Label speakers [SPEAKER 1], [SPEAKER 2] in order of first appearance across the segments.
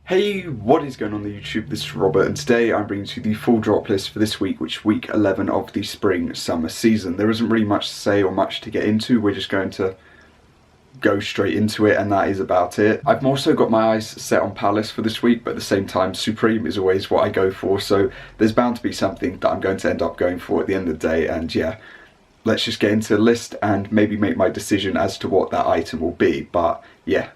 [SPEAKER 1] Hey, what is going on the YouTube? This is Robert, and today I'm bringing you the full drop list for this week, which is week 11 of the spring-summer season. There isn't really much to say or much to get into. We're just going to go straight into it, and that is about it. I've also got my eyes set on Palace for this week, but at the same time, Supreme is always what I go for, so there's bound to be something that I'm going to end up going for at the end of the day, and yeah, let's just get into the list and maybe make my decision as to what that item will be. But yeah,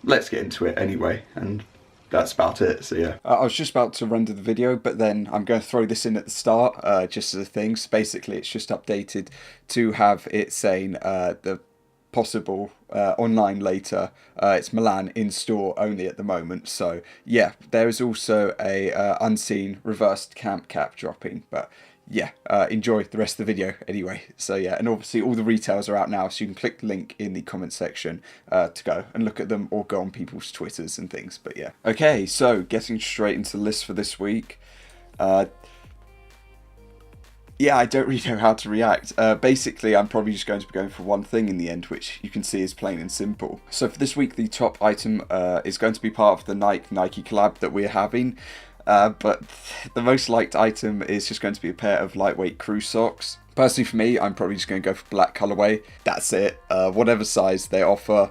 [SPEAKER 1] let's get into it anyway, and that's about it, so yeah.
[SPEAKER 2] I was just about to render the video, but then I'm going to throw this in at the start, just as a thing. So basically, it's just updated to have it saying the possible online later. It's Milan in store only at the moment. So yeah, there is also a unseen reversed camp cap dropping, but yeah, enjoy the rest of the video anyway. So yeah, and obviously all the retails are out now, so you can click the link in the comment section to go and look at them, or go on people's Twitters and things. But yeah, okay, so getting straight into the list for this week. Yeah, I don't really know how to react. Basically, I'm probably just going to be going for one thing in the end, which you can see is plain and simple. So for this week, the top item is going to be part of the Nike collab that we're having. But the most liked item is just going to be a pair of lightweight crew socks. Personally for me, I'm probably just going to go for black colorway. That's it. Whatever size they offer.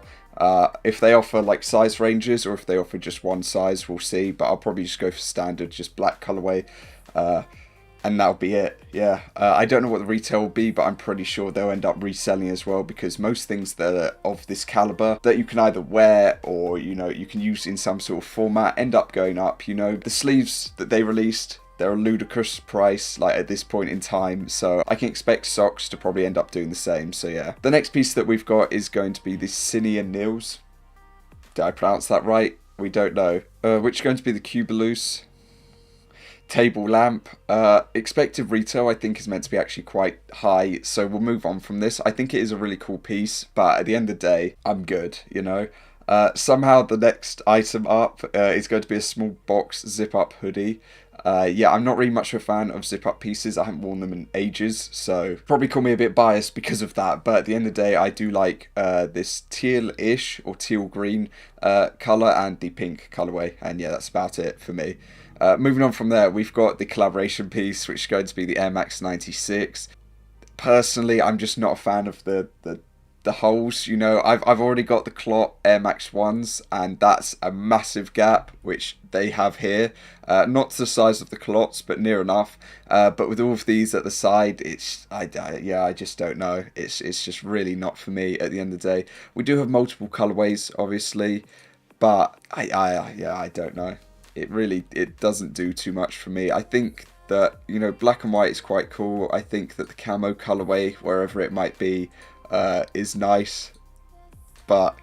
[SPEAKER 2] If they offer like size ranges, or if they offer just one size, we'll see. But I'll probably just go for standard, just black colorway. And that'll be it. Yeah, I don't know what the retail will be, but I'm pretty sure they'll end up reselling as well, because most things that are of this caliber that you can either wear or, you know, you can use in some sort of format end up going up. You know, the sleeves that they released, they're a ludicrous price, like at this point in time, so I can expect socks to probably end up doing the same. So yeah, the next piece that we've got is going to be the Cine Nils. Did I pronounce that right? We don't know. Which is going to be the Cubalus table lamp. Expected retail I think is meant to be actually quite high, so we'll move on from this. I think it is a really cool piece, but at the end of the day, I'm good, you know. Somehow the next item up is going to be a small box zip up hoodie. Yeah, I'm not really much of a fan of zip up pieces. I haven't worn them in ages, so probably call me a bit biased because of that, but at the end of the day, I do like this teal-ish or teal green colour and the pink colourway, and yeah, that's about it for me. Moving on from there, we've got the collaboration piece, which is going to be the Air Max 96. Personally, I'm just not a fan of the holes. You know, I've already got the clot Air Max 1s, and that's a massive gap, which they have here. Not to the size of the clots, but near enough. But with all of these at the side, it's I just don't know. It's just really not for me at the end of the day. We do have multiple colorways, obviously, but I don't know. It doesn't do too much for me. I think that, you know, black and white is quite cool. I think that the camo colorway, wherever it might be, is nice. But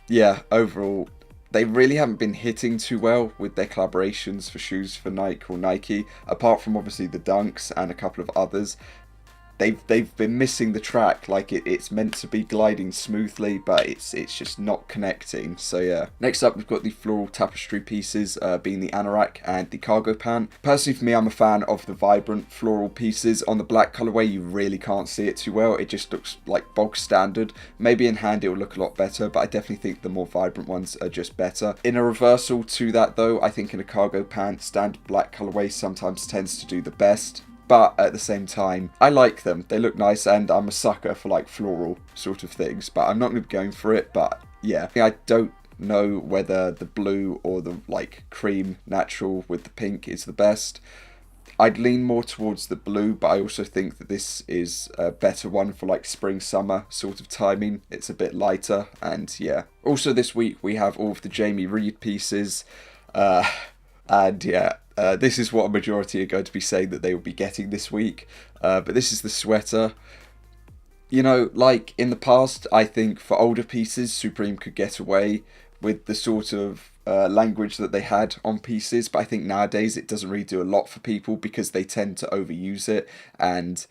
[SPEAKER 2] yeah, overall, they really haven't been hitting too well with their collaborations for shoes for Nike, apart from obviously the Dunks and a couple of others. They've been missing the track. Like it's meant to be gliding smoothly, but it's just not connecting. So yeah. Next up, we've got the floral tapestry pieces, being the anorak and the cargo pant. Personally, for me, I'm a fan of the vibrant floral pieces. On the black colorway, you really can't see it too well. It just looks like bog standard. Maybe in hand it will look a lot better, but I definitely think the more vibrant ones are just better. In a reversal to that though, I think in a cargo pant, standard black colorway sometimes tends to do the best. But at the same time, I like them. They look nice, and I'm a sucker for like floral sort of things. But I'm not going to be going for it. But yeah, I don't know whether the blue or the like cream natural with the pink is the best. I'd lean more towards the blue, but I also think that this is a better one for like spring summer sort of timing. It's a bit lighter, and yeah. Also this week we have all of the Jamie Reid pieces, and yeah. This is what a majority are going to be saying that they will be getting this week. But this is the sweater. You know, like in the past, I think for older pieces, Supreme could get away with the sort of language that they had on pieces. But I think nowadays it doesn't really do a lot for people, because they tend to overuse it. And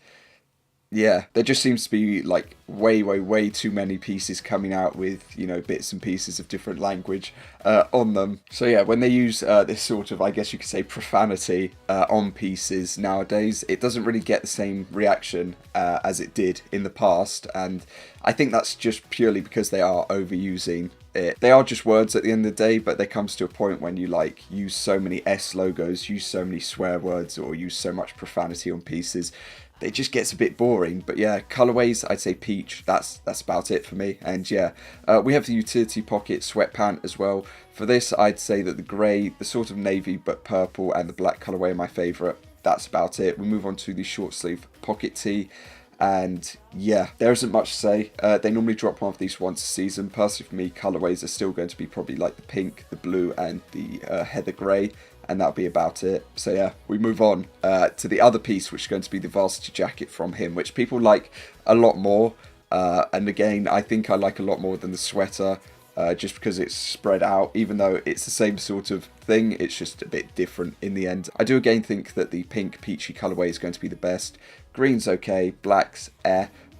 [SPEAKER 2] Yeah, there just seems to be like way too many pieces coming out with, you know, bits and pieces of different language on them. So yeah, when they use this sort of, I guess you could say, profanity on pieces nowadays, it doesn't really get the same reaction as it did in the past. And I think that's just purely because they are overusing it. They are just words at the end of the day, but there comes to a point when you like use so many S logos, use so many swear words, or use so much profanity on pieces, it just gets a bit boring. But yeah, colorways, I'd say peach, that's about it for me. And yeah, we have the utility pocket sweatpant as well. For this, I'd say that the grey, the sort of navy but purple, and the black colorway are my favourite. That's about it. We move on to the short sleeve pocket tee. And yeah, there isn't much to say. They normally drop one of these once a season. Personally for me, colorways are still going to be probably like the pink, the blue, and the heather grey. And that'll be about it. So yeah, we move on to the other piece, which is going to be the varsity jacket from him, which people like a lot more. And again, I think I like a lot more than the sweater, just because it's spread out. Even though it's the same sort of thing, it's just a bit different in the end. I do again think that the pink peachy colourway is going to be the best. Green's okay, black's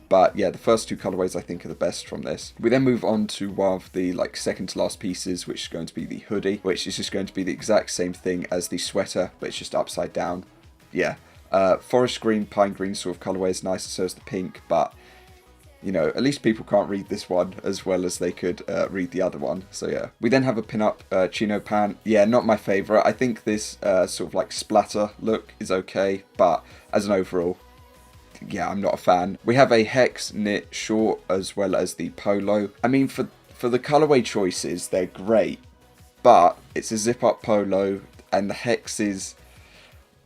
[SPEAKER 2] but yeah, the first two colorways I think are the best from this. We then move on to one of the like second to last pieces, which is going to be the hoodie, which is just going to be the exact same thing as the sweater, but it's just upside down. Yeah, forest green, pine green sort of colorway is nice, so is the pink, but you know, at least people can't read this one as well as they could read the other one. So yeah, we then have a pin-up chino pant. Yeah, not my favourite. I think this sort of like splatter look is okay, but as an overall, yeah, I'm not a fan. We have a hex knit short as well as the polo. I mean, for the colorway choices, they're great, but it's a zip up polo and the hexes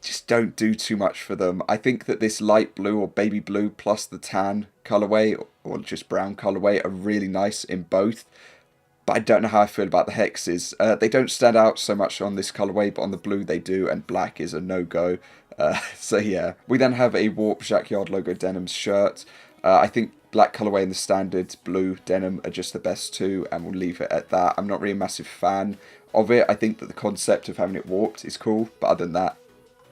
[SPEAKER 2] just don't do too much for them. I think that this light blue or baby blue plus the tan colorway or just brown colorway are really nice in both. But I don't know how I feel about the hexes. They don't stand out so much on this colorway, but on the blue they do, and black is a no-go. So yeah. We then have a Warp Jackyard logo denim shirt. I think black colorway and the standard blue denim are just the best two, and we'll leave it at that. I'm not really a massive fan of it. I think that the concept of having it warped is cool, but other than that,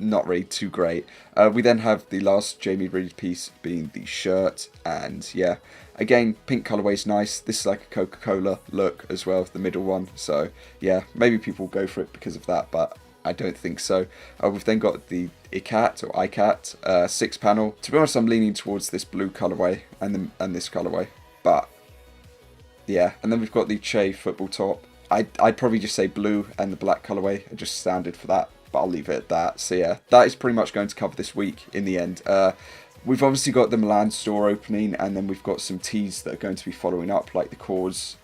[SPEAKER 2] not really too great. We then have the last Jamie Reid piece being the shirt, and yeah, again, pink colorway's nice. This is like a Coca-Cola look as well, the middle one. So yeah, maybe people go for it because of that, but I don't think so. We've then got the ICAT 6 panel. To be honest, I'm leaning towards this blue colorway and this colorway, but yeah. And then we've got the Che football top. I'd probably just say blue and the black colorway are just standard for that, but I'll leave it at that. So yeah, that is pretty much going to cover this week in the end. We've obviously got the Milan store opening, and then we've got some tees that are going to be following up, like the Cause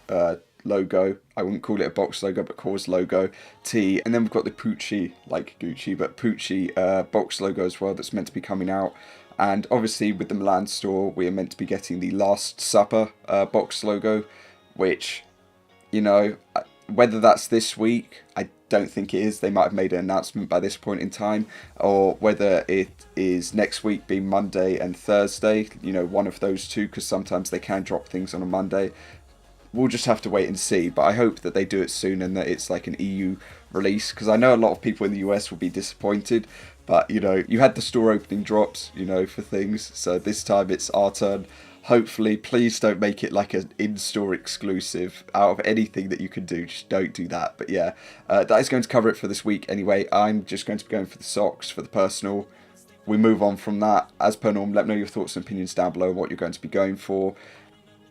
[SPEAKER 2] logo. I wouldn't call it a box logo, but Cause logo tee. And then we've got the Pucci, like Gucci, but Pucci box logo as well that's meant to be coming out. And obviously with the Milan store, we are meant to be getting the Last Supper box logo, which, you know, whether that's this week, I don't think it is. They might have made an announcement by this point in time, or whether it is next week being Monday and Thursday, you know, one of those two, because sometimes they can drop things on a Monday. We'll just have to wait and see, but I hope that they do it soon and that it's like an EU release, because I know a lot of people in the US will be disappointed, but you know, you had the store opening drops, you know, for things, so this time it's our turn. Hopefully, please don't make it like an in-store exclusive. Out of anything that you can do, just don't do that. But yeah, that is going to cover it for this week anyway. I'm just going to be going for the socks for the personal. We move on from that. As per norm, let me know your thoughts and opinions down below, what you're going to be going for.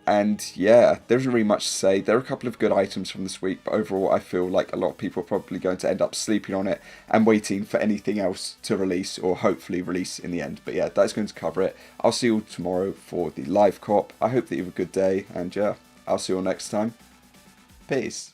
[SPEAKER 2] And yeah, there isn't really much to say. There are a couple of good items from this week, but overall I feel like a lot of people are probably going to end up sleeping on it and waiting for anything else to release, or hopefully release in the end. But yeah, that's going to cover it. I'll see you all tomorrow for the live cop. I hope that you have a good day, and yeah, I'll see you all next time. Peace.